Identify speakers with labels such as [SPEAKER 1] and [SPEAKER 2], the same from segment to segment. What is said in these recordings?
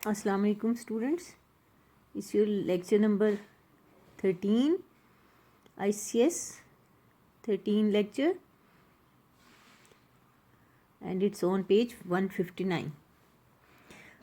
[SPEAKER 1] Assalamu alaikum students. It's your lecture number 13, ICS 13 lecture, and it's on page 159.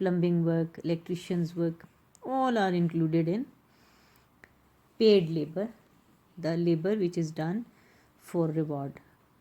[SPEAKER 1] plumbing work, electrician's work, all are included in paid labor, the labor which is done for reward,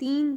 [SPEAKER 1] 3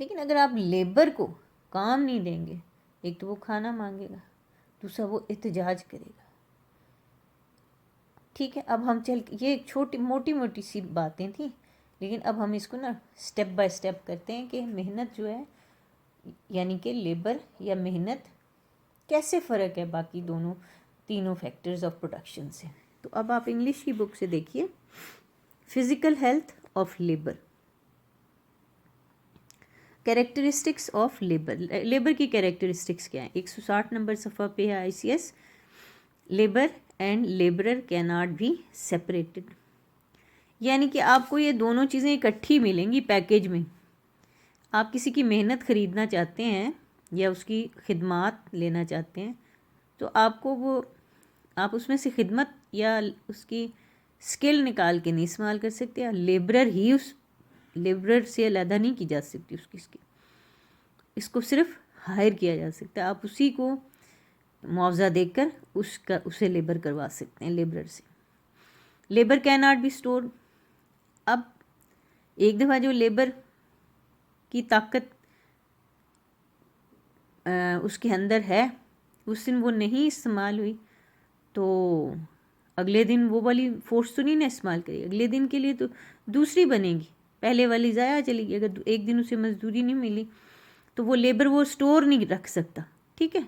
[SPEAKER 1] لیکن اگر آپ labour کو کام نہیں دیں گے، ایک تو وہ کھانا مانگے گا، دوسرا وہ احتجاج کرے گا. ٹھیک ہے، اب ہم یہ ایک چھوٹی موٹی سی باتیں تھیں، لیکن اب ہم اس کو نا سٹیپ بائی سٹیپ کرتے ہیں کہ محنت جو ہے، یعنی کہ لیبر یا محنت کیسے فرق ہے باقی تینوں فیکٹرز آف پروڈکشن سے. تو اب آپ انگلش کی بک سے دیکھیے، physical health of labour, characteristics of labour. Labour کی کیریکٹرسٹکس کیا ہیں؟ 160 نمبر صفحہ پہ ہے ICS. Labour and labourer can not be separated, یعنی کہ آپ کو یہ دونوں چیزیں اکٹھی ملیں گی پیکیج میں. آپ کسی کی محنت خریدنا چاہتے ہیں یا اس کی خدمات لینا چاہتے ہیں، تو آپ کو آپ اس میں سے خدمت یا اس کی اسکل نکال کے نہیں استعمال کر سکتے. لیبرر سے علیحدہ نہیں کی جا سکتی اس کی اسکل، اس کو صرف ہائر کیا جا سکتا ہے. آپ اسی کو معاوضہ دے کر اسے لیبر کروا سکتے ہیں لیبرر سے. Labour can not be store. اب ایک دفعہ جو لیبر کی طاقت اس کے اندر ہے، اس دن وہ نہیں استعمال ہوئی تو اگلے دن وہ والی فورس تو نہیں نا استعمال کری، اگلے دن کے لیے تو دوسری بنے گی، پہلے والی ضائع چلی گئی. اگر ایک دن اسے مزدوری نہیں ملی تو وہ لیبر وہ اسٹور نہیں رکھ سکتا. ٹھیک ہے،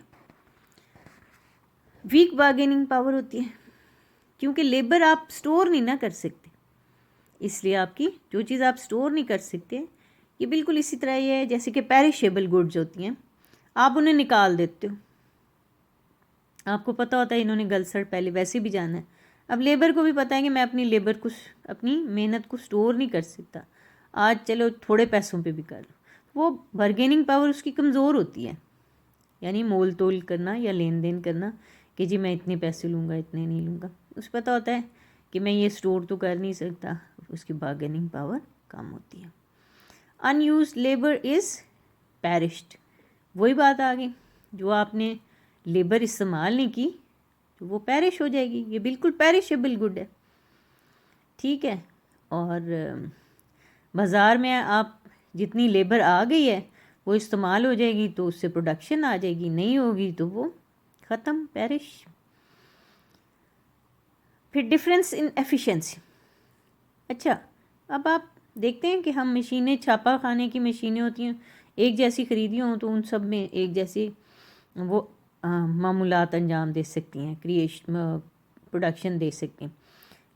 [SPEAKER 1] ویک بارگیننگ پاور ہوتی ہے، کیونکہ لیبر آپ اسٹور نہیں نہ کر سکتے، اس لیے آپ کی جو چیز آپ اسٹور نہیں کر سکتے، یہ بالکل اسی طرح یہ ہے جیسے کہ پیریشیبل گڈز ہوتی ہیں، آپ انہیں نکال دیتے ہو، آپ کو پتہ ہوتا ہے انہوں نے گلسڑ پہلے ویسے بھی جانا ہے. اب لیبر کو بھی پتہ ہے کہ میں اپنی لیبر کو اپنی محنت کو اسٹور نہیں کر سکتا، آج چلو تھوڑے پیسوں پہ بھی کر لو. وہ بارگیننگ پاور اس کی کمزور ہوتی ہے، یعنی مول تول کرنا یا لین دین کرنا کہ جی میں اتنے پیسے لوں گا اتنے نہیں لوں گا. اس پتہ ہوتا ہے کہ میں یہ اسٹور تو کر نہیں سکتا، اس کی بارگیننگ پاور کم ہوتی ہے. ان یوزڈ لیبر از پیرشڈ. وہی بات آ گئی، جو آپ نے لیبر استعمال نہیں کی تو وہ پیرش ہو جائے گی. یہ بالکل پیرشیبل گڈ ہے. ٹھیک ہے، اور بازار میں آپ جتنی لیبر آ گئی ہے وہ استعمال ہو جائے گی تو اس سے پروڈکشن آ جائے گی، نہیں ہوگی تو وہ ختم، پیرش. پھر ڈفرینس ان ایفیشنسی. اچھا، اب آپ دیکھتے ہیں کہ ہم مشینیں، چھاپا خانے کی مشینیں ہوتی ہیں، ایک جیسی خریدی ہوں تو ان سب میں ایک جیسی وہ معمولات انجام دے سکتی ہیں، پروڈکشن دے سکتی ہیں.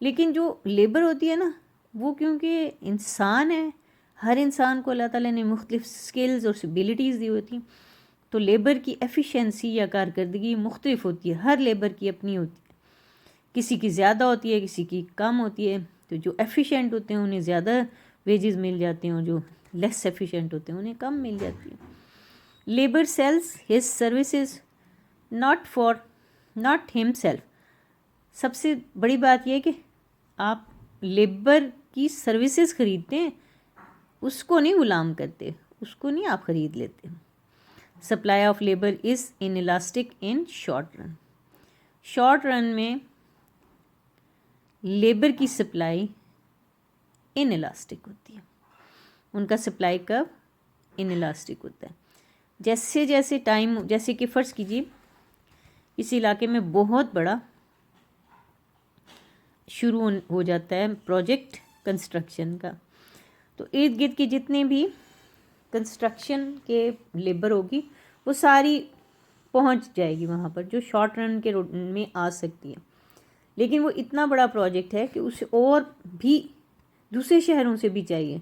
[SPEAKER 1] لیکن جو لیبر ہوتی ہے نا، وہ کیونکہ انسان ہے، ہر انسان کو اللہ تعالیٰ نے مختلف سکلز اور ایبیلٹیز دی ہوتی ہیں، تو لیبر کی ایفیشنسی یا کارکردگی مختلف ہوتی ہے، ہر لیبر کی اپنی ہوتی ہے. کسی کی زیادہ ہوتی ہے، کسی کی کم ہوتی ہے. تو جو ایفیشینٹ ہوتے ہیں انہیں زیادہ ویجز مل جاتے ہیں، اور جو لیس ایفیشینٹ ہوتے ہیں انہیں کم مل جاتی ہیں. Labour sells his services not himself. سب سے بڑی بات یہ ہے کہ آپ لیبر کی سروسز خریدتے ہیں، اس کو نہیں غلام کرتے، اس کو نہیں آپ خرید لیتے. Supply of labour is in elastic in short run. Short run میں لیبر کی سپلائی ان الاسٹک ہوتی ہے، ان کا سپلائی کرو ان الاسٹک ہوتا ہے. جیسے جیسے ٹائم، جیسے کہ فرض کیجیے اس علاقے میں بہت بڑا شروع ہو جاتا ہے پروجیکٹ کنسٹرکشن کا، تو ارد گرد کی جتنے بھی کنسٹرکشن کے لیبر ہوگی وہ ساری پہنچ جائے گی وہاں پر، جو شارٹ رن کے میں آ سکتی ہے. لیکن وہ اتنا بڑا پروجیکٹ ہے کہ اسے اور بھی دوسرے شہروں سے بھی چاہیے.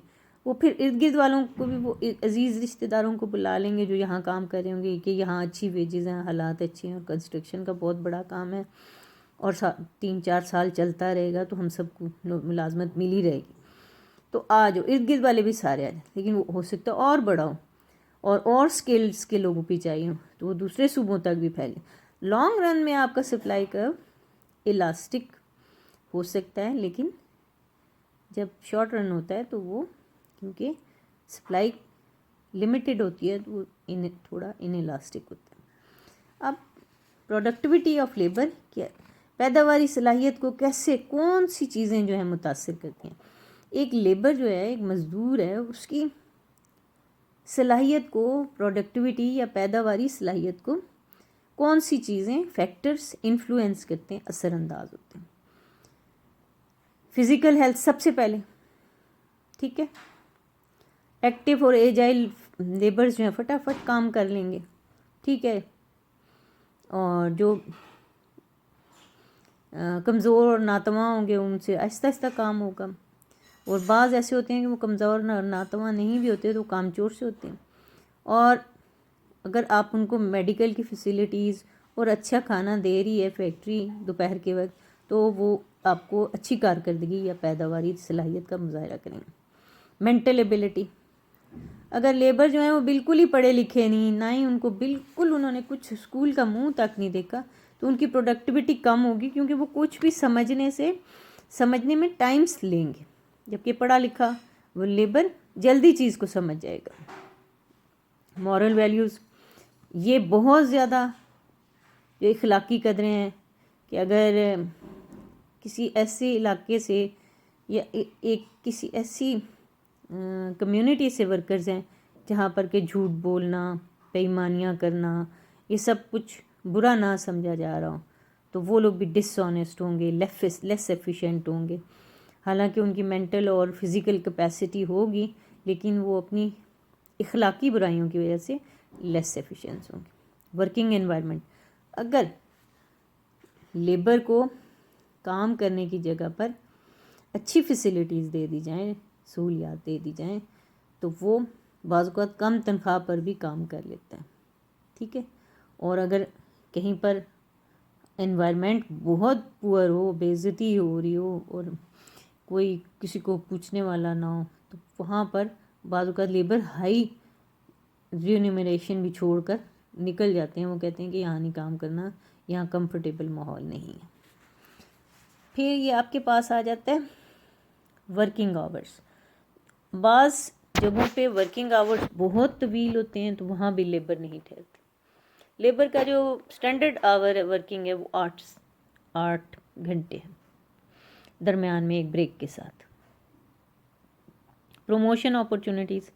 [SPEAKER 1] وہ پھر ارد گرد والوں کو بھی، وہ عزیز رشتہ داروں کو بلا لیں گے جو یہاں کام کر رہے ہوں گے کہ یہاں اچھی ویجز ہیں، حالات اچھے ہیں، اور کنسٹرکشن کا بہت بڑا کام ہے اور 3-4 سال چلتا رہے گا تو ہم سب کو ملازمت مل ہی رہے گی. تو آج ارد گرد والے بھی سارے آ جائیں، لیکن وہ ہو سکتا ہے اور بڑا ہو اور سکلز کے لوگوں پہ چاہیے تو وہ دوسرے صوبوں تک بھی پھیلے. لانگ رن میں آپ کا سپلائی کرو الاسٹک ہو سکتا ہے، لیکن جب شارٹ رن ہوتا ہے تو وہ کیونکہ سپلائی لمیٹڈ ہوتی ہے تو وہ تھوڑا ان الاسٹک ہوتا ہے. اب پروڈکٹیوٹی آف لیبر کیا، پیداواری صلاحیت کو کیسے، کون سی چیزیں جو ہیں متاثر کرتی ہیں. ایک لیبر جو ہے، ایک مزدور ہے، اس کی صلاحیت کو، پروڈکٹیوٹی یا پیداواری صلاحیت کو کون سی چیزیں فیکٹرز انفلوئنس کرتے ہیں، اثر انداز ہوتے ہیں؟ فزیکل ہیلتھ سب سے پہلے، ٹھیک ہے. ایکٹیو اور ایجائل لیبرز جو ہیں فٹافٹ کام کر لیں گے، ٹھیک ہے. اور جو کمزور اور ناتواں ہوں گے ان سے آہستہ آہستہ کام ہوگا. اور بعض ایسے ہوتے ہیں کہ وہ کمزور ناتواں نہیں بھی ہوتے تو کام چور سے ہوتے ہیں. اور اگر آپ ان کو میڈیکل کی فیسلٹیز اور اچھا کھانا دے رہی ہے فیکٹری دوپہر کے وقت، تو وہ آپ کو اچھی کارکردگی یا پیداواری صلاحیت کا مظاہرہ کریں گے. مینٹل ایبلٹی، اگر لیبر جو ہیں وہ بالکل ہی پڑھے لکھے نہیں، نہ ہی ان کو بالکل انہوں نے کچھ اسکول کا منہ تک نہیں دیکھا، تو ان کی پروڈکٹیوٹی کم ہوگی، کیونکہ وہ کچھ بھی سمجھنے میں ٹائمس لیں گے. جبکہ پڑھا لکھا وہ لیبر جلدی چیز کو سمجھ جائے گا. مورل ویلیوز، یہ بہت زیادہ جو اخلاقی قدریں ہیں کہ اگر کسی ایسے علاقے سے یا کسی ایسی کمیونٹی سے ورکرز ہیں جہاں پر کہ جھوٹ بولنا، بے ایمانیاں کرنا، یہ سب کچھ برا نہ سمجھا جا رہا ہو، تو وہ لوگ بھی ڈس آنیسٹ ہوں گے، لیس ایفیشینٹ ہوں گے. حالانکہ ان کی مینٹل اور فزیکل کیپیسٹی ہوگی، لیکن وہ اپنی اخلاقی برائیوں کی وجہ سے لیس ایفیشینس ہوں گے. ورکنگ انوائرمنٹ، اگر لیبر کو کام کرنے کی جگہ پر اچھی فیسلٹیز دے دی جائیں، سہولیات دے دی جائیں، تو وہ بعض اوقات کم تنخواہ پر بھی کام کر لیتا ہے، ٹھیک ہے. اور اگر کہیں پر انوائرمنٹ بہت پور ہو، بے عزتی ہو رہی ہو اور کوئی کسی کو پوچھنے والا نہ ہو، تو وہاں پر بعض اوقات لیبر ہائی ریونیمریشن بھی چھوڑ کر نکل جاتے ہیں. وہ کہتے ہیں کہ یہاں نہیں کام کرنا، یہاں کمفرٹیبل ماحول نہیں ہے. پھر یہ آپ کے پاس آ جاتا ہے ورکنگ آورس. بعض جگہوں پہ ورکنگ آورس بہت طویل ہوتے ہیں، تو وہاں بھی لیبر نہیں ٹھہرتے. لیبر کا جو اسٹینڈرڈ آور ہے ورکنگ ہے وہ 8 گھنٹے ہے، درمیان میں ایک بریک کے ساتھ. پروموشن اپرچونیٹیز،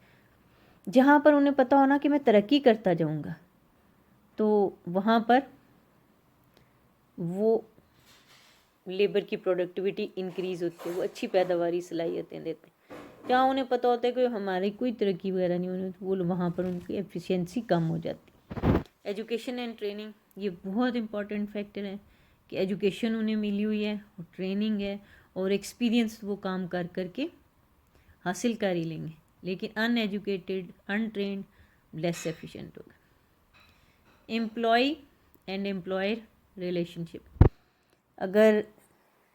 [SPEAKER 1] جہاں پر انہیں پتہ ہونا کہ میں ترقی کرتا جاؤں گا، تو وہاں پر وہ لیبر کی پروڈکٹیوٹی انکریز ہوتی ہے، وہ اچھی پیداواری صلاحیتیں دیتے ہیں. جہاں انہیں پتہ ہوتا ہے کہ ہماری کوئی ترقی وغیرہ نہیں ہونی، وہ وہاں پر ان کی ایفیشینسی کم ہو جاتی. ایجوکیشن اینڈ ٹریننگ، یہ بہت امپورٹنٹ فیکٹر ہے کہ ایجوکیشن انہیں ملی ہوئی ہے اور ٹریننگ ہے اور ایکسپیرینس وہ کام کر کر کے حاصل کر ہی لیں گے. لیکن ان ایجوکیٹڈ، ان ٹرینڈ لیس ایفیشینٹ ہوگا. امپلائی اینڈ امپلائر ریلیشن شپ، اگر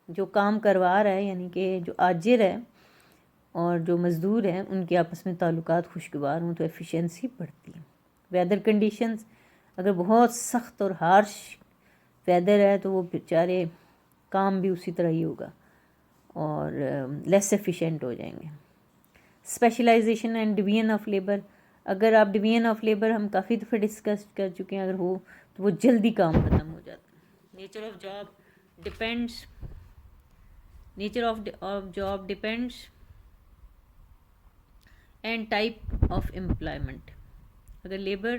[SPEAKER 1] جو کام کروا رہا ہے یعنی کہ جو آجر ہے اور جو مزدور ہیں ان کے آپس میں تعلقات خوشگوار ہوں تو ایفیشینسی بڑھتی ہے. ویدر کنڈیشنز، اگر بہت سخت اور ہارش ویدر ہے تو وہ بیچارے کام بھی اسی طرح ہی ہوگا اور لیس ایفیشینٹ ہو جائیں گے. Specialisation and division of labour, اگر آپ ڈویژن آف لیبر ہم کافی دفعہ ڈسکس کر چکے ہیں، اگر ہو تو وہ جلدی کام ختم ہو جاتا ہے. Nature of job depends and type of employment. اگر لیبر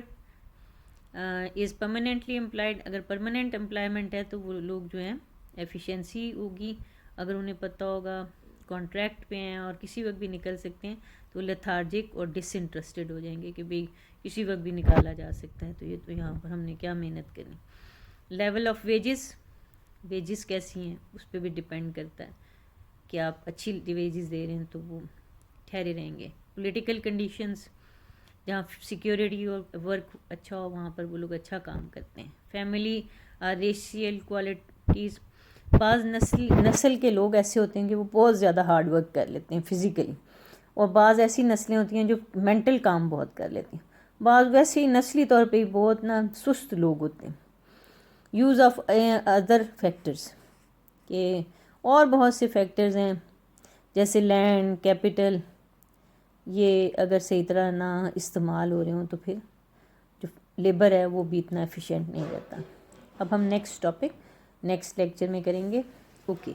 [SPEAKER 1] از پرماننٹلی امپلائڈ، اگر پرماننٹ امپلائمنٹ ہے تو وہ لوگ جو ہیں ایفیشینسی ہوگی. اگر انہیں پتہ ہوگا کانٹریکٹ پہ ہیں اور کسی وقت بھی نکل سکتے ہیں تو لیتھارجک اور ڈس انٹرسٹڈ ہو جائیں گے کہ بھئی کسی وقت بھی نکالا جا سکتا ہے، تو یہ تو یہاں پر ہم نے کیا محنت کرنی. لیول آف ویجز کیسی ہیں اس پہ بھی ڈپینڈ کرتا ہے کہ آپ اچھی ویجز دے رہے ہیں تو وہ ٹھہرے رہیں گے. پولیٹیکل کنڈیشنز، جہاں سیکیورٹی اور ورک اچھا ہو وہاں پر وہ لوگ اچھا کام کرتے ہیں. فیملی ریشیل کوالٹیز، بعض نسل کے لوگ ایسے ہوتے ہیں کہ وہ بہت زیادہ ہارڈ ورک کر لیتے ہیں فزیکلی، اور بعض ایسی نسلیں ہوتی ہیں جو مینٹل کام بہت کر لیتی ہیں. بعض ویسے ہی نسلی طور پہ بہت سست لوگ ہوتے ہیں. یوز آف ادر فیکٹرز، کہ اور بہت سے فیکٹرز ہیں جیسے لینڈ، کیپٹل، یہ اگر صحیح طرح نہ استعمال ہو رہے ہوں تو پھر جو لیبر ہے وہ بھی اتنا ایفیشینٹ نہیں رہتا. اب ہم نیکسٹ لیکچر میں کریں گے. اوکے.